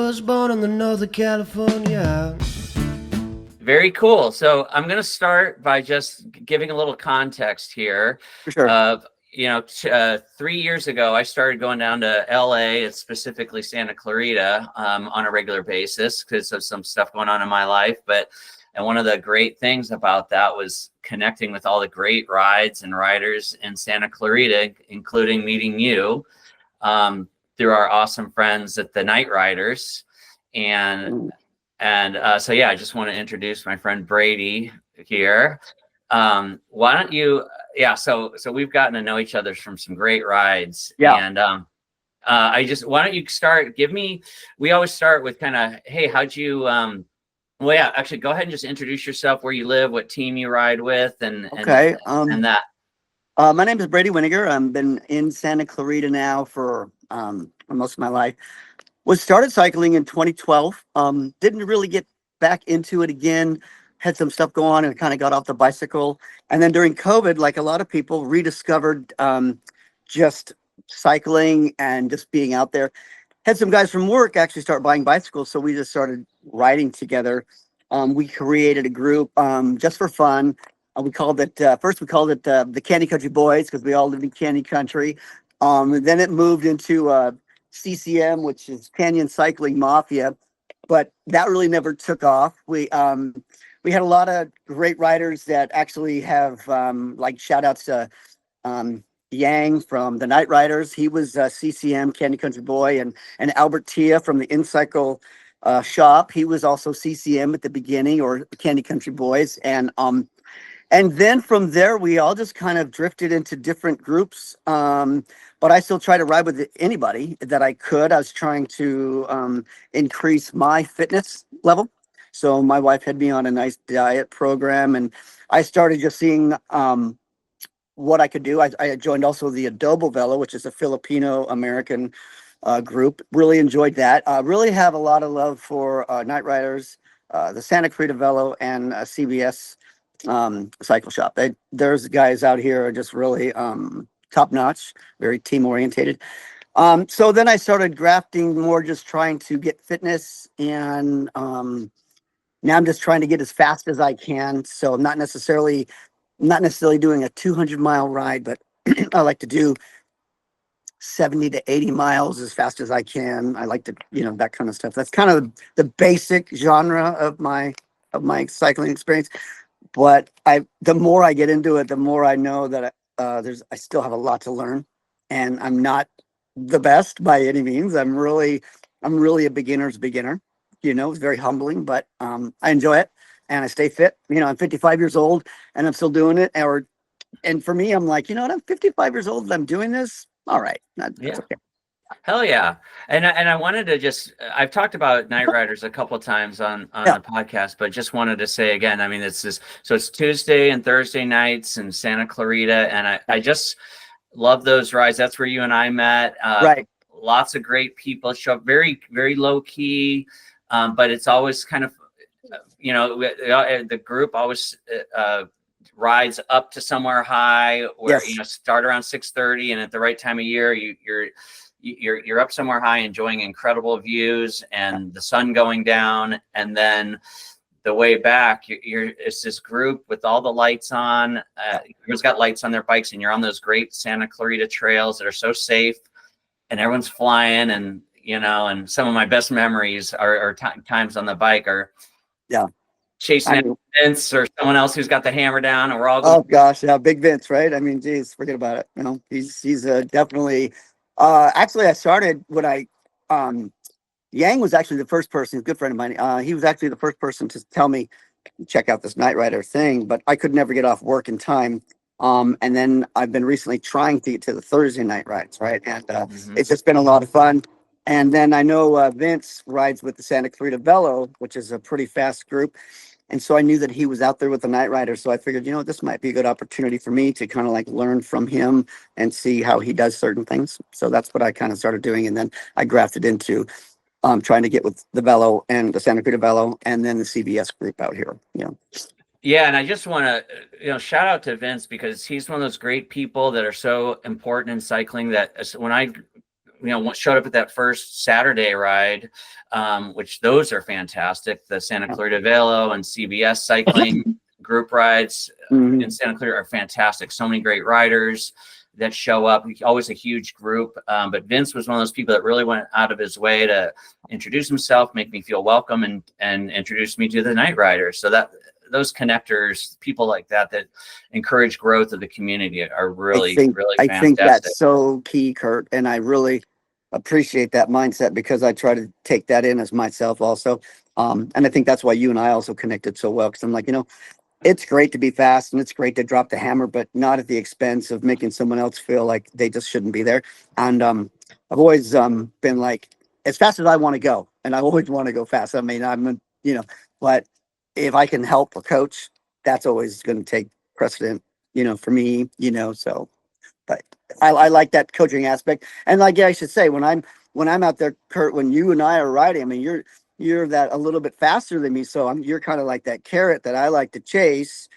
was born in the Northern California. Very cool. So I'm going to start by just giving a little context here. For sure. 3 years ago, I started going down to LA, it's specifically Santa Clarita, on a regular basis because of some stuff going on in my life. And one of the great things about that was connecting with all the great rides and riders in Santa Clarita, including meeting you through our awesome friends at the Night Riders. So I just want to introduce my friend Brady here. Why don't you? Yeah, so we've gotten to know each other from some great rides. Yeah. And why don't you start? We always start with kind of, hey, how'd you? Actually, go ahead and just introduce yourself, where you live, what team you ride with, and that. My name is Brady Winegar. I've been in Santa Clarita now for most of my life. Started cycling in 2012. Didn't really get back into it again. Had some stuff go on and kind of got off the bicycle. And then during COVID, like a lot of people, rediscovered just cycling and just being out there. Had some guys from work actually start buying bicycles, so we just started riding together. We created a group just for fun. We called it the Candy Country Boys because we all lived in Candy Country. Then it moved into CCM, which is Canyon Cycling Mafia, but that really never took off. We had a lot of great riders that actually have like shout outs to Yang from the Night Riders. He was CCM Candy Country Boy, and Albert Tia from the InCycle shop. He was also CCM at the beginning, or Candy Country Boys. And then from there, we all just kind of drifted into different groups. But I still try to ride with anybody that I could. I was trying to increase my fitness level. So my wife had me on a nice diet program, and I started just seeing what I could do. I joined also the Adobo Velo, which is a Filipino-American group. Really enjoyed that. Really have a lot of love for Night Riders, the Santa Clarita Velo, and CBS cycle shop. There's guys out here are just really top notch, very team orientated. So then I started grafting more, just trying to get fitness, and now I'm just trying to get as fast as I can. So I'm not necessarily doing a 200-mile ride, but I like to do 70 to 80 miles as fast as I can. I like to, that kind of stuff. That's kind of the basic genre of my cycling experience. But the more I get into it, the more I know that I still have a lot to learn, and I'm not the best by any means. I'm really a beginner's beginner. It's very humbling, but I enjoy it, and I stay fit. I'm 55 years old and I'm still doing it. And for me, I'm like, I'm 55 years old and I'm doing this. All right. That's okay. Hell yeah. And I wanted to I've talked about Night Riders a couple of times on the podcast, but just wanted to say again, I mean, it's Tuesday and Thursday nights in Santa Clarita. And I just love those rides. That's where you and I met. Right. Lots of great people show up, very, very low key. But it's always kind of, the group always rides up to somewhere high where, start around 6:30, and at the right time of year, you're up somewhere high, enjoying incredible views and the sun going down. And then the way back, it's this group with all the lights on. Everyone's got lights on their bikes, and you're on those great Santa Clarita trails that are so safe, and everyone's flying. And and some of my best memories are times on the bike are chasing Vince or someone else who's got the hammer down, and we're all going. Oh gosh, yeah, Big Vince, right? I mean, geez, forget about it. He's definitely. Actually, I started when Yang was actually the first person. He's a good friend of mine. He was actually the first person to tell me check out this Night Rider thing, but I could never get off work in time. And then I've been recently trying to get to the Thursday night rides, right? And it's just been a lot of fun. And then I know Vince rides with the Santa Clarita Velo, which is a pretty fast group. And so I knew that he was out there with the Night Rider. So I figured, this might be a good opportunity for me to kind of like learn from him and see how he does certain things. So that's what I kind of started doing. And then I grafted into trying to get with the Velo and the Santa Clarita Velo, and then the CBS group out here. Yeah, and I just want to, shout out to Vince, because he's one of those great people that are so important in cycling that when I showed up at that first Saturday ride, which those are fantastic. The Santa Clarita Velo and CBS cycling group rides in Santa Clarita are fantastic. So many great riders that show up. Always a huge group. But Vince was one of those people that really went out of his way to introduce himself, make me feel welcome, and introduce me to the night riders. So that those connectors, people like that encourage growth of the community are really fantastic. I think that's so key, Kurt. And I really appreciate that mindset because I try to take that in as myself also. And I think that's why you and I also connected so well. Because I'm like, it's great to be fast and it's great to drop the hammer, but not at the expense of making someone else feel like they just shouldn't be there. And I've always been like, as fast as I want to go, and I always want to go fast. I mean, but if I can help a coach, that's always going to take precedent, for me, so, but I like that coaching aspect. And like, I should say, when I'm out there, Kurt, when you and I are riding, I mean, you're that a little bit faster than me. So you're kind of like that carrot that I like to chase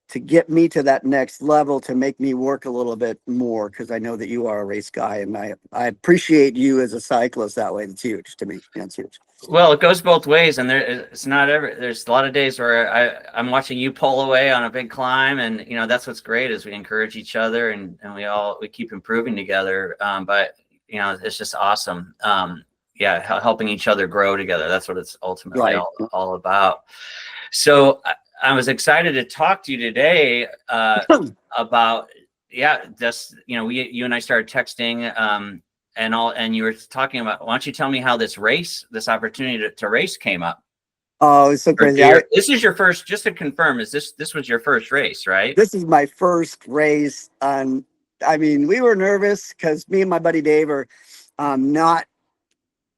to get me to that next level, to make me work a little bit more. Cause I know that you are a race guy and I appreciate you as a cyclist that way. It's huge to me. It's huge. Well, it goes both ways, and there's a lot of days where I'm watching you pull away on a big climb, and that's what's great is we encourage each other and we keep improving together. But it's just awesome. Helping each other grow together. That's what it's ultimately all about. So I was excited to talk to you today about just you and I started texting. And you were talking about, why don't you tell me how this opportunity to race came up? Oh, it's so crazy. This is your first, just to confirm, this was your first race, right? This is my first race. I mean, we were nervous because me and my buddy Dave are not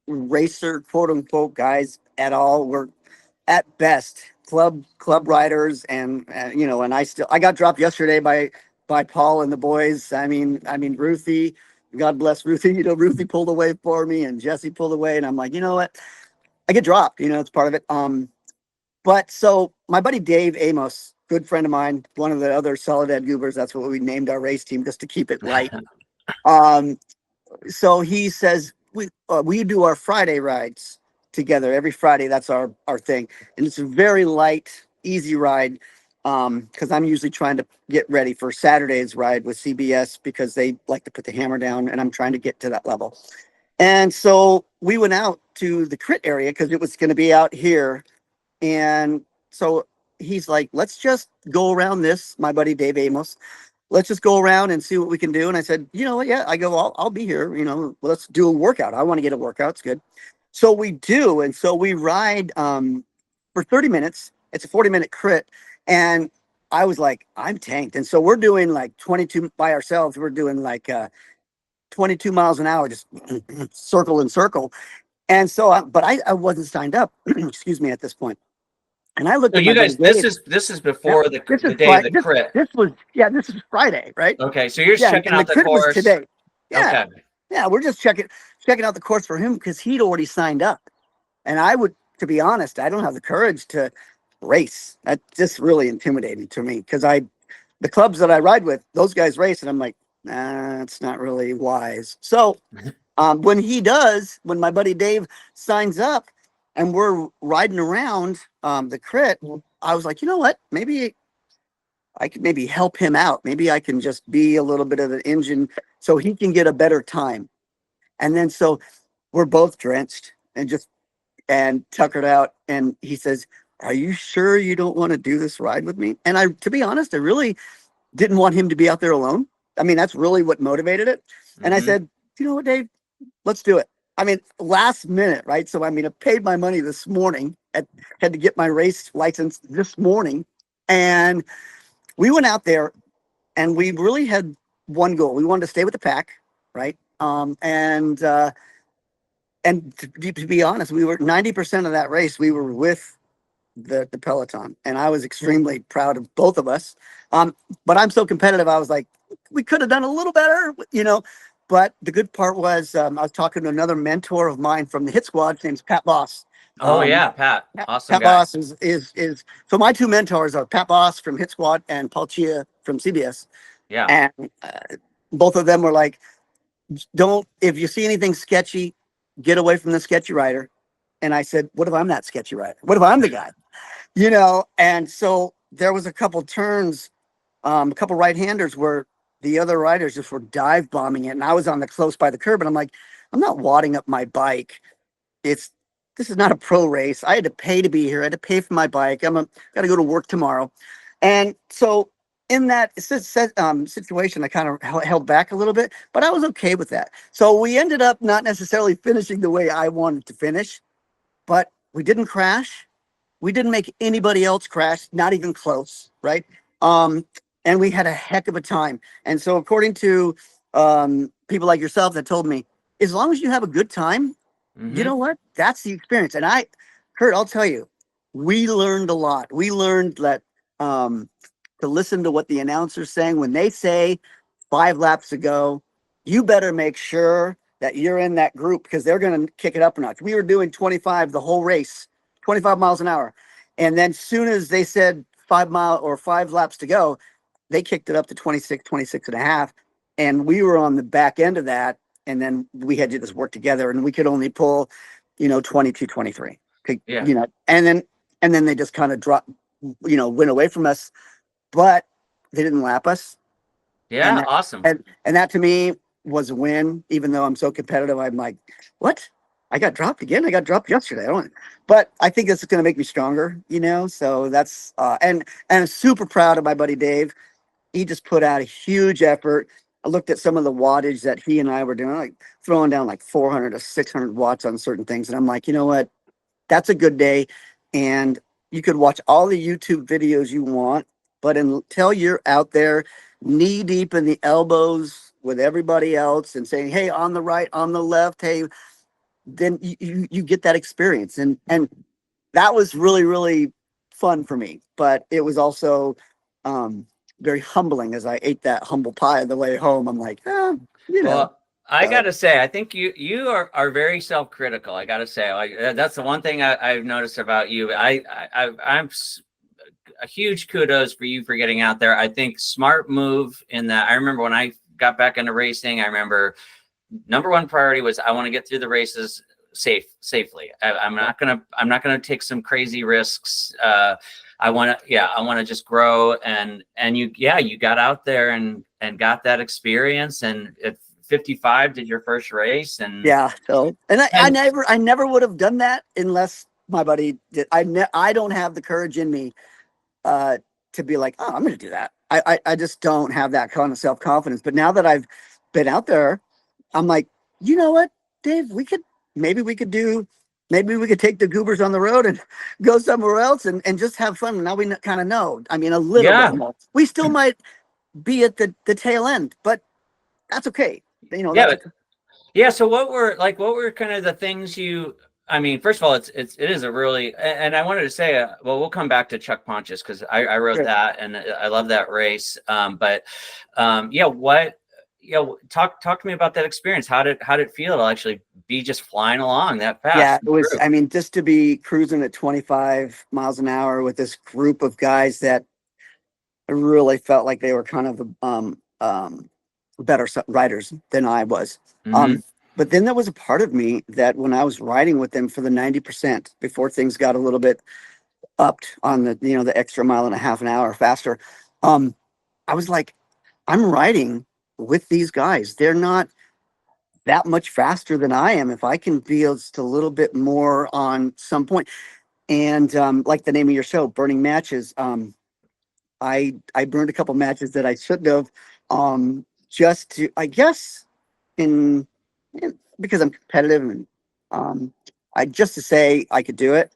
racer, quote unquote, guys at all. We're at best club riders. And I got dropped yesterday by Paul and the boys. I mean, Ruthie, God bless Ruthie. Ruthie pulled away for me and Jesse pulled away. And I'm like, you know what? I get dropped, it's part of it. But so my buddy Dave Amos, good friend of mine, one of the other Soledad Goobers, that's what we named our race team just to keep it light. So he says, we do our Friday rides together every Friday. That's our thing. And it's a very light, easy ride. Because I'm usually trying to get ready for Saturday's ride with CBS because they like to put the hammer down and I'm trying to get to that level. And so we went out to the crit area because it was going to be out here. And so he's like, let's just go around this, my buddy Dave Amos. Let's just go around and see what we can do. And I said, you know what? Yeah, I go, I'll be here. Let's do a workout. I want to get a workout. It's good. So we do. And so we ride for 30 minutes. It's a 40-minute crit. And I was like, I'm tanked. And so we're doing like 22 by ourselves. We're doing like 22 miles an hour, just circle and circle. And so, but I wasn't signed up, excuse me, at this point. And I looked So at you guys, this is before the day of the crit. This is Friday, right? Okay. So you're just checking out the crit course was today. Yeah. Okay. Yeah. We're just checking out the course for him because he'd already signed up. And to be honest, I don't have the courage to race. That's just really intimidating to me because the clubs that I ride with, those guys race and I'm like, nah, it's not really wise. So when my buddy Dave signs up and we're riding around the crit, I was like, you know what, maybe I could maybe help him out. Maybe I can just be a little bit of an engine so he can get a better time. And then so we're both drenched and tuckered out, and he says, are you sure you don't want to do this ride with me? And to be honest, I really didn't want him to be out there alone. I mean, that's really what motivated it. And I said, you know what, Dave, let's do it. I mean, last minute, right? So, I mean, I paid my money this morning, had to get my race license this morning. And we went out there and we really had one goal. We wanted to stay with the pack, right? And to be honest, we were 90% of that race, we were with the peloton, and I was extremely proud of both of us. But I'm so competitive. I was like, we could have done a little better, but the good part was I was talking to another mentor of mine from the hit squad. His name's Pat Boss. Oh yeah, Pat. Awesome. Pat Boss is so my two mentors are Pat Boss from Hit Squad and Paul Chia from CBS. Yeah. And both of them were like, don't, if you see anything sketchy, get away from the sketchy rider. And I said, what if I'm that sketchy rider? What if I'm the guy? And so there was a couple turns, a couple right-handers where the other riders just were dive bombing it. And I was on the close by the curb, and I'm like, I'm not wadding up my bike. This is not a pro race. I had to pay to be here. I had to pay for my bike. Got to go to work tomorrow. And so in that situation, I kind of held back a little bit, but I was okay with that. So we ended up not necessarily finishing the way I wanted to finish, but we didn't crash. We didn't make anybody else crash, not even close, right? And we had a heck of a time. And so according to people like yourself that told me, as long as you have a good time, you know what? That's the experience. And Kurt, I'll tell you, we learned a lot. We learned that to listen to what the announcer's saying. When they say 5 laps to go, you better make sure that you're in that group, because they're going to kick it up a notch. We were doing 25 the whole race, 25 miles an hour. And then soon as they said 5 laps to go, they kicked it up to 26 and a half. And we were on the back end of that. And then we had to just work together, and we could only pull, 22, 23. Yeah. And then they just kind of dropped, went away from us, but they didn't lap us. Yeah. Awesome. And that to me was a win, even though I'm so competitive. I'm like, what? I got dropped again. I got dropped yesterday. But I think this is going to make me stronger, so that's, and I'm super proud of my buddy, Dave. He just put out a huge effort. I looked at some of the wattage that he and I were doing, like throwing down like 400 to 600 watts on certain things. And I'm like, you know what? That's a good day. And you could watch all the YouTube videos you want, but until you're out there knee deep in the elbows with everybody else and saying, hey, on the right, on the left, hey, then you get that experience. And that was really, really fun for me. But it was also very humbling as I ate that humble pie on the way home. I'm like, Well, I gotta say, I think you are very self-critical. I gotta say, like, that's the one thing I've noticed about you. I'm a huge kudos for you for getting out there. I think smart move in that. I remember when I got back into racing, I remember number one priority was I want to get through the races safely. I'm not gonna take some crazy risks. I want to just grow, and you got out there and got that experience, and at 55 did your first race, and so I never would have done that unless my buddy did. I don't have the courage in me to be like, oh, I'm going to do that. I just don't have that kind of self-confidence. But now that I've been out there, I'm like, you know what, Dave, maybe we could take the goobers on the road and go somewhere else and just have fun. Now we kind of know. I mean, a little bit more. We still might be at the tail end, but that's okay. So what were kind of the things first of all, it is a really, and I wanted to say, we'll come back to Chuck Pontius, because I wrote that, and I love that race. Talk to me about that experience. How did it feel to actually be just flying along that fast? Yeah, it was, just to be cruising at 25 miles an hour with this group of guys that I really felt like they were kind of better riders than I was. But then there was a part of me that when I was riding with them for the 90%, before things got a little bit upped on the extra mile and a half an hour faster, I was like, I'm riding with these guys. They're not that much faster than I am. If I can be just a little bit more on some point. And like the name of your show, Burning Matches, I burned a couple matches that I shouldn't have, just to, I guess, because I'm competitive, and just to say I could do it.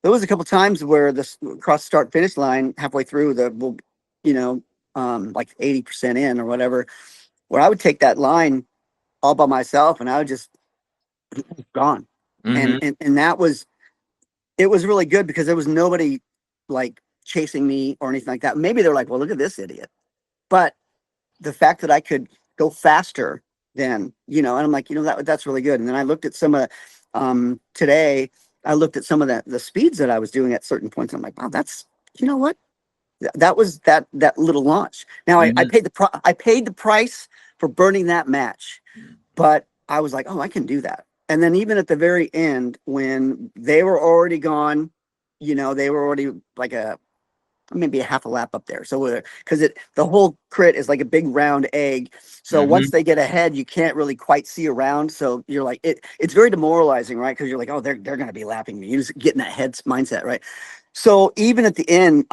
There was a couple times where this cross start finish line halfway through like 80% in or whatever, where I would take that line all by myself and I would just gone. And that was, it was really good because there was nobody like chasing me or anything like that. Maybe they're like, well, look at this idiot. But the fact that I could go faster than, and I'm like, that's really good. And then I looked at some of, today, I looked at some of the speeds that I was doing at certain points. And I'm like, wow, that's, what? That was that little launch. Now I paid the price for burning that match. but I was like, oh, I can do that. And then even at the very end, when they were already gone, they were already like maybe a half a lap up there. So because the whole crit is like a big round egg. So once they get ahead, you can't really quite see around. So you're like, it's very demoralizing, right? Because you're like, oh, they're going to be lapping me. You just get in that head mindset, right? So even at the end,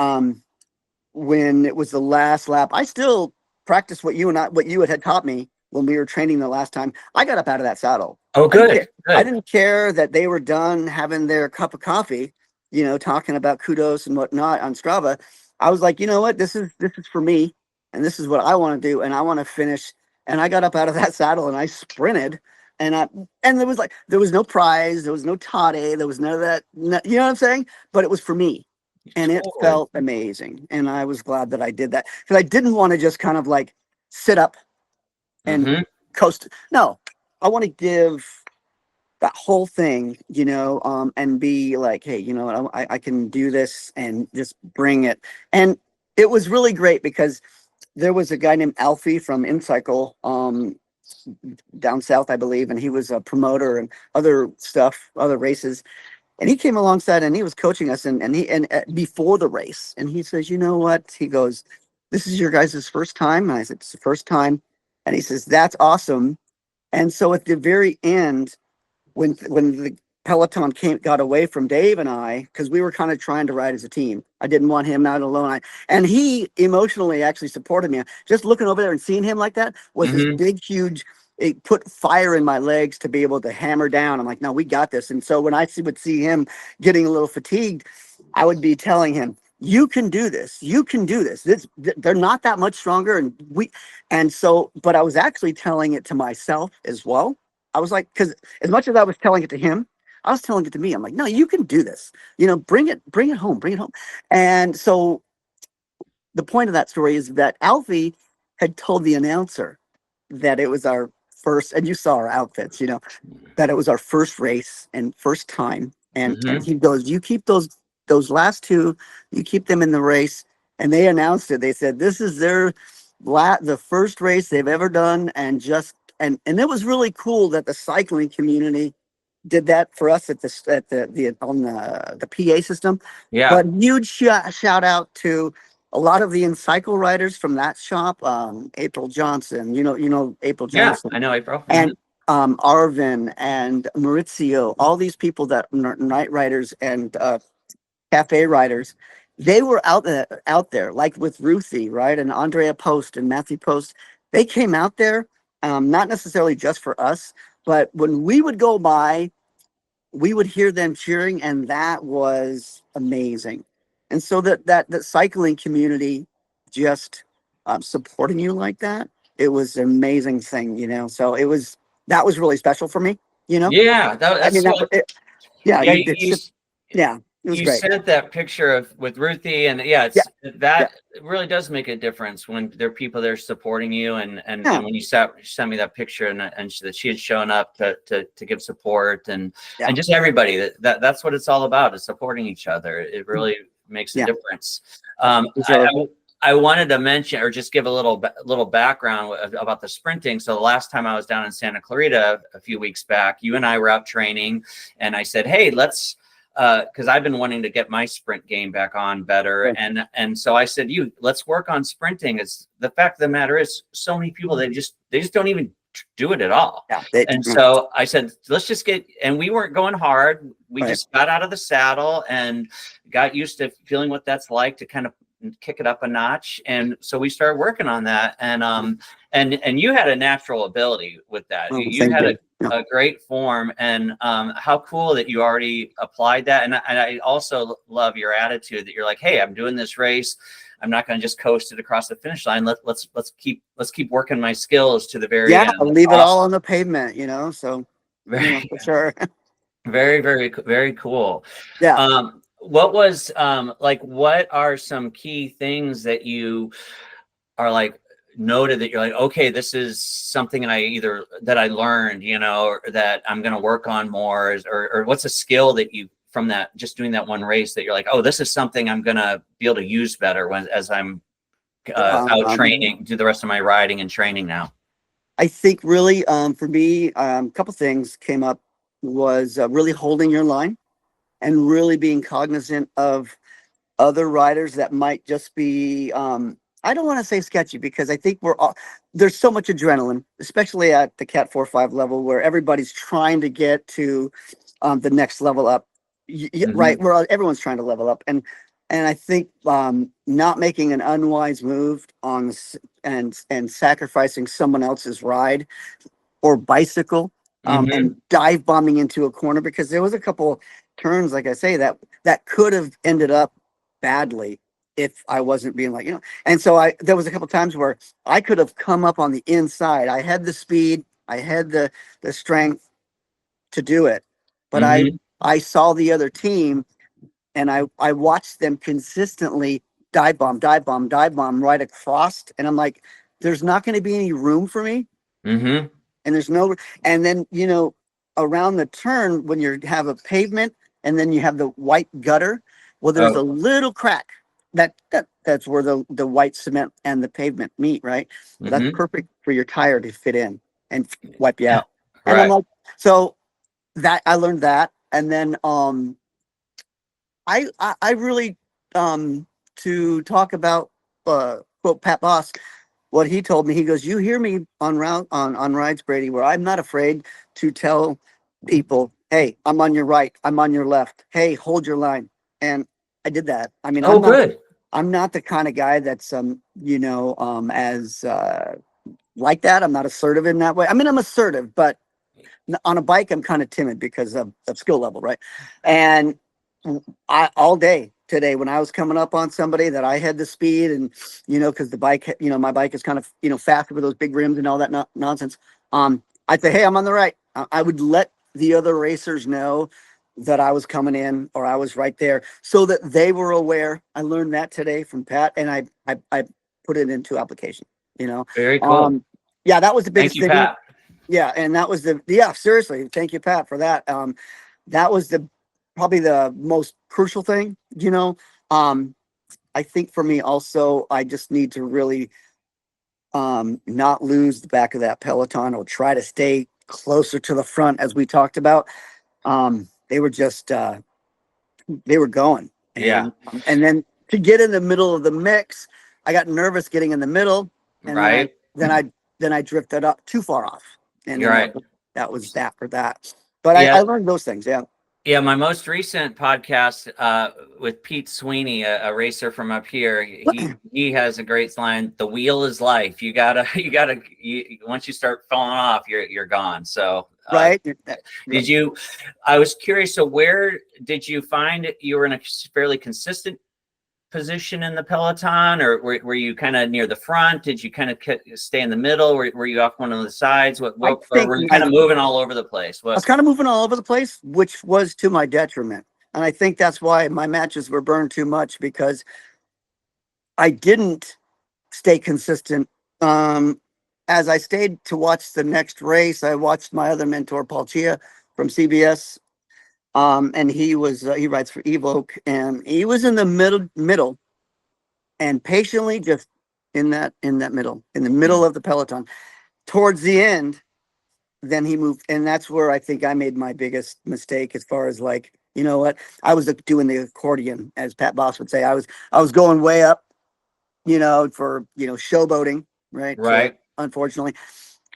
when it was the last lap, I still practiced what you had taught me when we were training the last time. I got up out of that saddle. Oh, good. I didn't care that they were done having their cup of coffee, talking about kudos and whatnot on Strava. I was like, you know what, this is for me, and this is what I want to do, and I want to finish. And I got up out of that saddle and I sprinted, and there was no prize, there was no toddy, there was none of that. You know what I'm saying? But it was for me. And it felt amazing. And I was glad that I did that, because I didn't want to just kind of like sit up and coast. No, I want to give that whole thing, and be like, hey, you know what, I can do this and just bring it. And it was really great because there was a guy named Alfie from InCycle down south, I believe, and he was a promoter and other races. And he came alongside and he was coaching us, and before the race, and he says, you know what? He goes, this is your guys' first time. And I said, it's the first time. And he says, that's awesome. And so at the very end, when the peloton got away from Dave and I, because we were kind of trying to ride as a team. I didn't want him out alone. And he emotionally actually supported me. Just looking over there and seeing him like that was this big, huge, it put fire in my legs to be able to hammer down. I'm like, no, we got this. And so when I would see him getting a little fatigued, I would be telling him, you can do this. You can do this. They're not that much stronger. But I was actually telling it to myself as well. I was like, because as much as I was telling it to him, I was telling it to me. I'm like, no, you can do this. Bring it home. And so the point of that story is that Alfie had told the announcer that it was our first, and you saw our outfits, that it was our first race and first time. And he goes, you keep those last two, you keep them in the race. And they announced it. They said, this is the first race they've ever done. And it was really cool that the cycling community did that for us on the PA system. Yeah. But huge shout out to a lot of the InCycle riders from that shop. April Johnson, April Johnson. Yeah, I know April. And Arvin and Maurizio, all these people that are night riders and cafe riders, they were out there, like with Ruthie, right? And Andrea Post and Matthew Post. They came out there, not necessarily just for us, but when we would go by, we would hear them cheering, and that was amazing. And so that cycling community just supporting you like that, it was an amazing thing, So that was really special for me, Yeah, it was you great. sent that picture with Ruthie, and it really does make a difference when there are people there supporting you, and when you sent me that picture and that she had shown up to give support, and just everybody that's what it's all about, is supporting each other. It really makes a difference. I wanted to mention, or just give a little background about the sprinting. So the last time I was down in Santa Clarita a few weeks back, you and I were out training, and I said, hey, let's, because I've been wanting to get my sprint game back on better. Right. And so I said, let's work on sprinting. It's the fact of the matter is, so many people, they just don't even do it at all. So I said, let's just and we weren't going hard. We just got out of the saddle and got used to feeling what that's like to kind of kick it up a notch. And so we started working on that. And you had a natural ability with that. You had a great form, and how cool that you already applied that. And I also love your attitude that you're like, hey, I'm doing this race. I'm not going to just coast it across the finish line. Let's keep working my skills to the very end. I'll leave it all on the pavement, so for sure. Very, very, very cool. Yeah. What was what are some key things that you are like noted that you're like, okay, this is something that I learned, or that I'm going to work on more, or what's a skill that you, from that, just doing that one race, that you're like, oh, this is something I'm going to be able to use better as I'm out training, do the rest of my riding and training now? I think really, for me, a couple things came up was really holding your line and really being cognizant of other riders that might just be, I don't want to say sketchy because I think there's so much adrenaline, especially at the Cat 4-5 level where everybody's trying to get to the next level up. Right, Mm-hmm. where everyone's trying to level up. And I think not making an unwise move and sacrificing someone else's ride or bicycle Mm-hmm. and dive bombing into a corner because there was a couple turns, like I say, that could have ended up badly if I wasn't being like, And so there was a couple times where I could have come up on the inside. I had the speed, I had the strength to do it, but Mm-hmm. I saw the other team and I watched them consistently dive bomb, dive bomb, dive bomb right across, and I'm like, there's not going to be any room for me, Mm-hmm. and there's no, and then around the turn when you have a pavement and then you have the white gutter, well, there's a Oh. little crack that's where the white cement and the pavement meet, right? That's Mm-hmm. perfect for your tire to fit in and wipe you out. And I'm Right. like, so that I learned that, and then I really to talk about quote Pat Boss, what he told me. He goes, "You hear me on rides, Brady, where I'm not afraid to tell people, hey, I'm on your right, I'm on your left. Hey, hold your line." And I did that. I mean, Oh, good. I'm not the kind of guy that's as like that. I'm not assertive in that way. I mean, I'm assertive, but on a bike, I'm kind of timid because of skill level, right? And I all day today when I was coming up on somebody that I had the speed and because the bike, my bike is kind of faster with those big rims and all that nonsense. I'd say, hey, I'm on the right. I would let the other racers know that I was coming in or I was right there so that they were aware. I learned that today from Pat, and I put it into application. You know, Very cool. um, yeah, that was the Thank biggest you, thing. Pat. Yeah, and that was seriously, thank you, Pat, for that. That was probably the most crucial thing, I think for me also, I just need to really not lose the back of that peloton or try to stay closer to the front as we talked about. They were just they were going. Yeah. And then to get in the middle of the mix, I got nervous getting in the middle, and then I Right. then I then I drifted up too far off, and You're then right. that was that for that. But I Yeah. learned those things. Yeah. Yeah, my most recent podcast with Pete Sweeney, a racer from up here, he has a great line. The wheel is life. You gotta once you start falling off, you're gone. So Right. did you? I was curious. So where did you find you were in a fairly consistent position in the peloton, or were you kind of near the front? Did you kind of stay in the middle? Were you off one of the sides? I Or think were you kind of moving all over the place? I was kind of moving all over the place, which was to my detriment. And I think that's why my matches were burned too much because I didn't stay consistent. As I stayed to watch the next race, I watched my other mentor, Paul Chia from CBS. And he rides for Evoke, and he was in the middle and patiently just in the middle of the peloton. Towards the end, then he moved, and that's where I think I made my biggest mistake as far as like, you know what, I was doing the accordion, as Pat Boss would say. I was going way up, for showboating, right? right. Unfortunately,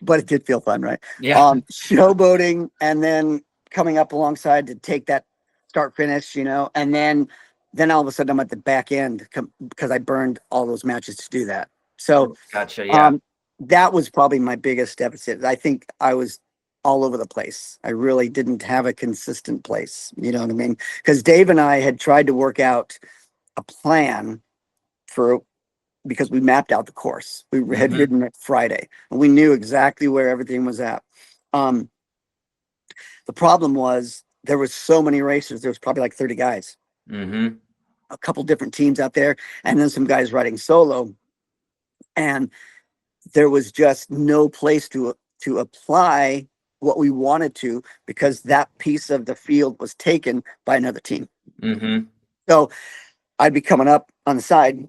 but it did feel fun, right? Yeah. Showboating, and then coming up alongside to take that start finish, and then all of a sudden I'm at the back end because I burned all those matches to do that. So Gotcha. Yeah. um, that was probably my biggest deficit. I think I was all over the place. I really didn't have a consistent place. You know what I mean? Because Dave and I had tried to work out a plan for because we mapped out the course. We had Mm-hmm. ridden it Friday, and we knew exactly where everything was at. Um, the problem was there was so many racers. There was probably like 30 guys, Mm-hmm. a couple different teams out there, and then some guys riding solo. And there was just no place to apply what we wanted to because that piece of the field was taken by another team. Mm-hmm. So I'd be coming up on the side.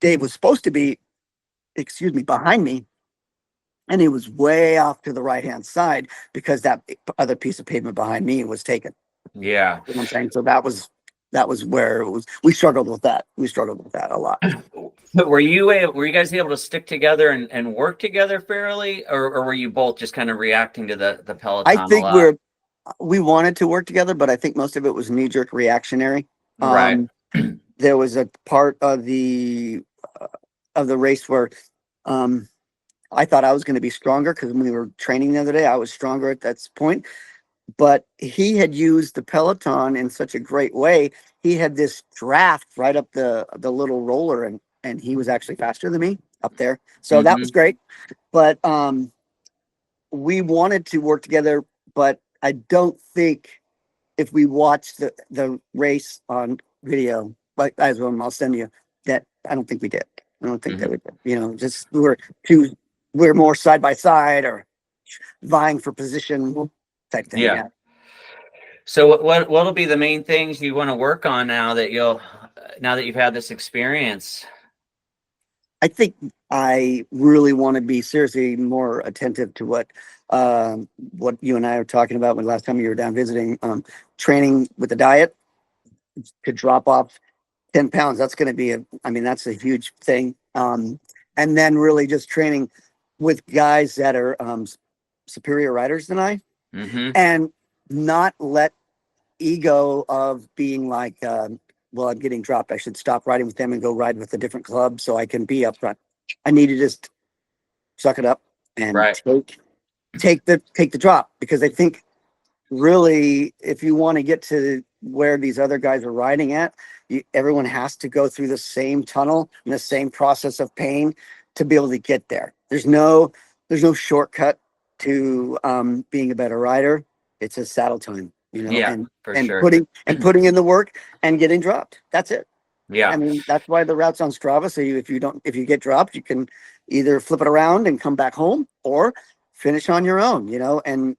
Dave was supposed to be, excuse me, behind me. and he was way off to the right-hand side because that other piece of pavement behind me was taken. Yeah. You know what I'm saying? So that was where it was. We struggled with that. We struggled with that a lot. But were you guys able to stick together and work together fairly, or were you both just kind of reacting to the I Peloton a think lot? we wanted to work together, but I think most of it was knee-jerk reactionary. Right. There was a part of the race where I thought I was going to be stronger because when we were training the other day, I was stronger at that point. But he had used the Peloton in such a great way. He had this draft right up the little roller, and he was actually faster than me up there. So that was great. But we wanted to work together, but I don't think if we watched the race on video, like as well, I'll send you that. I don't think we did. I don't think that we did. You know, just we're more side by side or vying for position type thing. Yeah. So what'll be the main things you want to work on now that you've had this experience? I think I really want to be seriously more attentive to what you and I were talking about when last time you were down visiting, training with the diet to drop off 10 pounds. That's going to be that's a huge thing. And then really just training with guys that are superior riders than I, and not let ego of being like, well, I'm getting dropped, I should stop riding with them and go ride with a different club so I can be up front. I need to just suck it up and take the drop, because I think really if you want to get to where these other guys are riding at, everyone has to go through the same tunnel and the same process of pain to be able to get there. There's no shortcut to being a better rider. It's a saddle time, and sure. putting in the work and getting dropped. That's it. Yeah. I mean, that's why the route's on Strava. So if you get dropped, you can either flip it around and come back home or finish on your own, and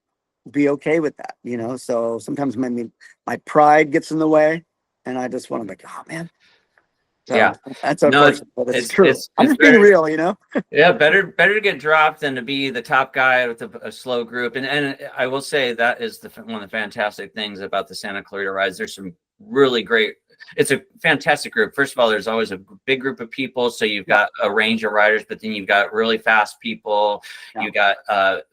be okay with that, So sometimes my pride gets in the way and I just want to be like, oh man. So that's unfortunate, but it's true. I'm just being real, Yeah, better to get dropped than to be the top guy with a slow group. And I will say that is one of the fantastic things about the Santa Clarita rides. There's some really great. It's a fantastic group. First of all, there's always a big group of people, so you've got a range of riders, but then you've got really fast people. Yeah. You got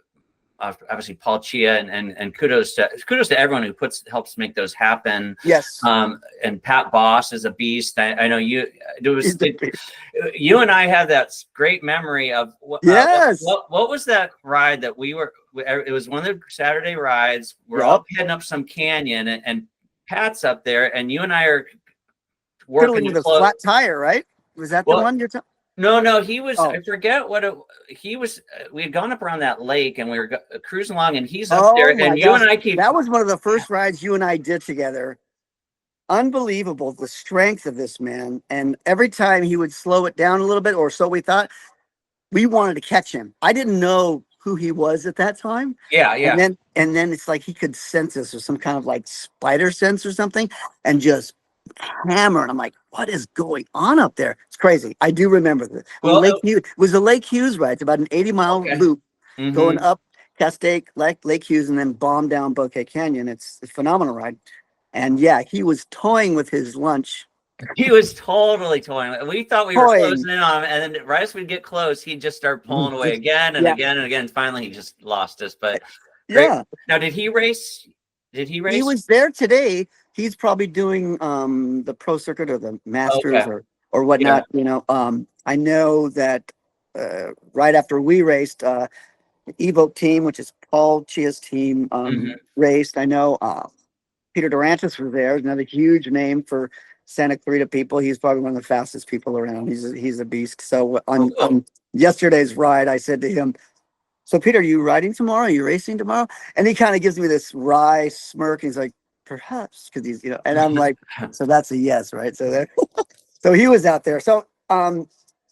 obviously Paul Chia and kudos to everyone who helps make those happen. Yes. And Pat Boss is a beast. I know you and I have that great memory of what was that ride that it was one of the Saturday rides. We're all heading up some canyon and Pat's up there and you and I are working with a flat tire, right? Was that the one you're talking? No, he was, I forget he was, we had gone up around that lake and we were cruising along and he's up there and you and I that was one of the first rides you and I did together. Unbelievable, the strength of this man. And every time he would slow it down a little bit, or so we thought, we wanted to catch him. I didn't know who he was at that time. Yeah. And then it's like he could sense us, or some kind of like spider sense or something, and just hammer. And I'm like, what is going on up there? It's crazy. I do remember this. Well, it was the Lake Hughes ride. It's about an 80-mile loop going up Castaic, Lake Hughes, and then bomb down Bouquet Canyon. It's a phenomenal ride. And yeah, he was toying with his lunch. He was totally toying. We thought we were closing in on him, and then right as we'd get close, he'd just start pulling away again and again and again. Finally, he just lost us. But yeah. Now, did he race? He was there today. He's probably doing the pro circuit or the masters or whatnot. I know that right after we raced, the Evoke team, which is Paul Chia's team, raced. I know Peter Durantis was there, another huge name for Santa Clarita people. He's probably one of the fastest people around. He's a beast. So on yesterday's ride, I said to him, "So Peter, are you riding tomorrow? Are you racing tomorrow?" And he kind of gives me this wry smirk. He's like, "Perhaps," because he's and I'm like, "So that's a yes, right?" So so he was out there. So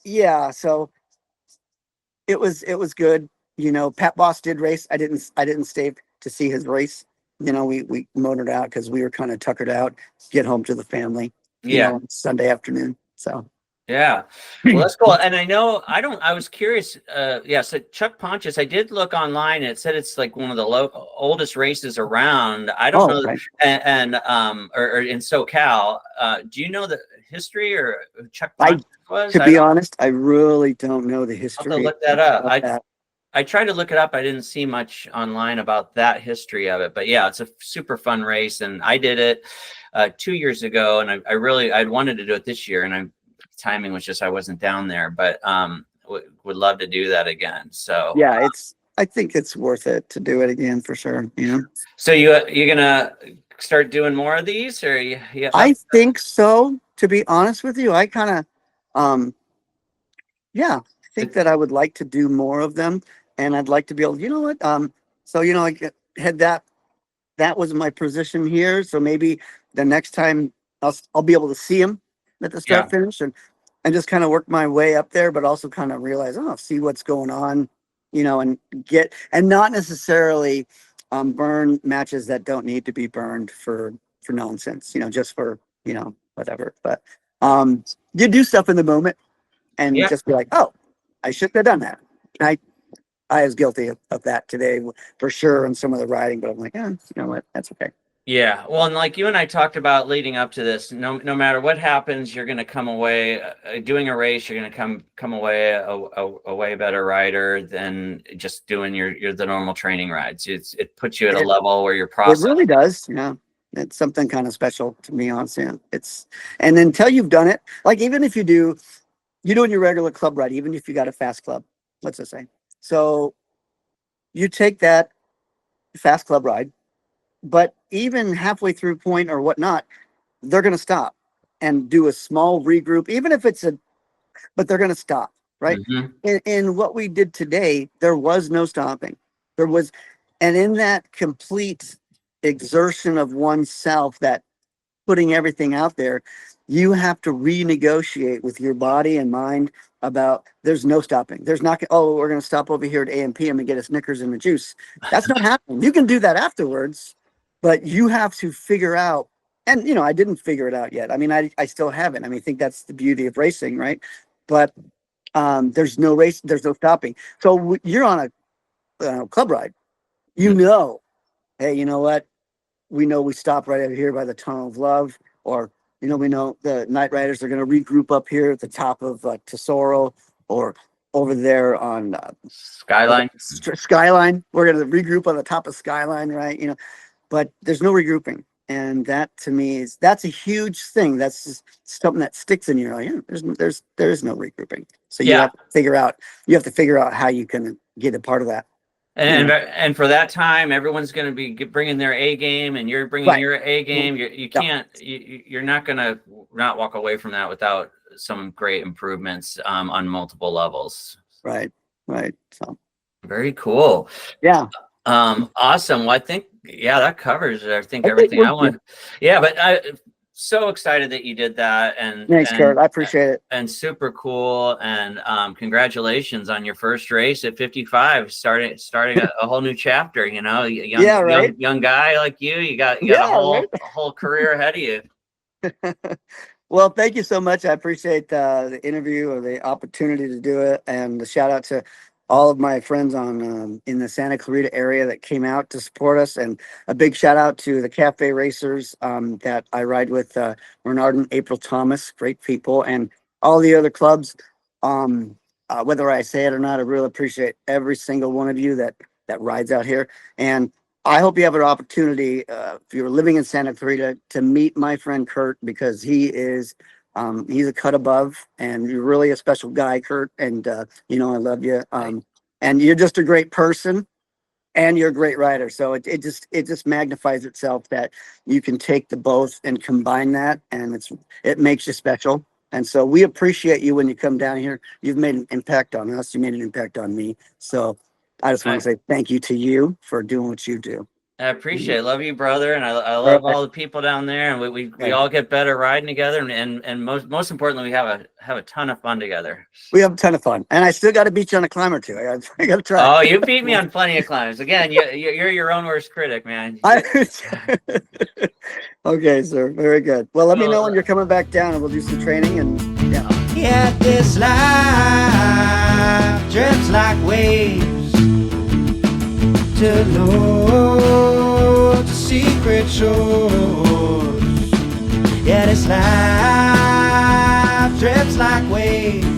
yeah. So it was good. Pat Boss did race. I didn't stay to see his race. We motored out because we were kind of tuckered out, get home to the family. On Sunday afternoon. So Yeah. Well, that's cool. And I was curious. So Chuck Pontius, I did look online and it said it's like one of the oldest races around. I don't know. Right. Or in SoCal. Do you know the history or who Chuck I, Pontius was? to be honest, I really don't know the I'll have history to look that up. of that. I tried to look it up. I didn't see much online about that history of it, but yeah, it's a super fun race. And I did it 2 years ago, and I'd wanted to do it this year, and timing was just I wasn't down there, but would love to do that again. So yeah, I think it's worth it to do it again for sure. So you're gonna start doing more of these, or I think so. To be honest with you, I kind of I think that I would like to do more of them, and I'd like to be able. You know what? I had that was my position here, so maybe the next time I'll be able to see him at the start finish and just kind of work my way up there, but also kind of realize, see what's going on, and not necessarily burn matches that don't need to be burned for nonsense, just for, whatever. But you do stuff in the moment and just be like, I shouldn't have done that. I was guilty of that today for sure on some of the riding, but I'm like, you know what, that's okay. Yeah, well, and like you and I talked about leading up to this, no matter what happens, you're going to come away doing a race. You're going to come away a way better rider than just doing the normal training rides. It puts you at a level where you're processing. It really does. Yeah, it's something kind of special to me, honestly. And until you've done it, like even if you're doing your regular club ride, even if you got a fast club, let's just say, so you take that fast club ride. But even halfway through point or whatnot, they're going to stop and do a small regroup, even if but they're going to stop, right? Mm-hmm. In what we did today, there was no stopping. And in that complete exertion of oneself, that putting everything out there, you have to renegotiate with your body and mind about there's no stopping. There's not, we're going to stop over here at A&PM and get a Snickers and a juice. That's not happening. You can do that afterwards. But you have to figure out, and I didn't figure it out yet. I mean, I still haven't. I mean, I think that's the beauty of racing, right? But there's no race, there's no stopping. So you're on a club ride. Hey, you know what? We know we stop right over here by the Tunnel of Love, or we know the night riders are going to regroup up here at the top of Tesoro, or over there on Skyline. Skyline. We're going to regroup on the top of Skyline, right? But there's no regrouping, and that to me that's a huge thing. That's just something that sticks in you. Like, there is no regrouping. So you have to figure out how you can get a part of that. And for that time, everyone's going to be bringing their A game, and you're bringing your A game. You're not going to not walk away from that without some great improvements on multiple levels. Right. So very cool. Yeah. Awesome. Well, I think that covers everything I want. Yeah, but I'm so excited that you did that, and thanks, Kurt. I appreciate it. And super cool. And congratulations on your first race at 55, starting a whole new chapter. Young guy like you got a whole career ahead of you. Well, thank you so much. I appreciate the interview or the opportunity to do it, and the shout out to all of my friends in the Santa Clarita area that came out to support us, and a big shout out to the Cafe Racers that I ride with, Bernard and April Thomas, great people, and all the other clubs. Whether I say it or not, I really appreciate every single one of you that rides out here, and I hope you have an opportunity, if you're living in Santa Clarita, to meet my friend Kurt, because he is. He's a cut above, and you're really a special guy, Kurt. And I love you. And you're just a great person, and you're a great rider. So it just magnifies itself that you can take the both and combine that, and it makes you special. And so we appreciate you when you come down here. You've made an impact on us. You made an impact on me. So I just want to say thank you to you for doing what you do. I appreciate it. Love you, brother. And I love all the people down there, and we all get better riding together. And most importantly, we have a ton of fun together. We have a ton of fun. And I still got to beat you on a climb or two. I got to try. Oh, you beat me on plenty of climbs. Again, you're your own worst critic, man. Okay, sir. Very good. Well, let me know when you're coming back down, and we'll do some training. And Yeah, this life drifts like waves to know the secret shores. Yeah, this life drifts like waves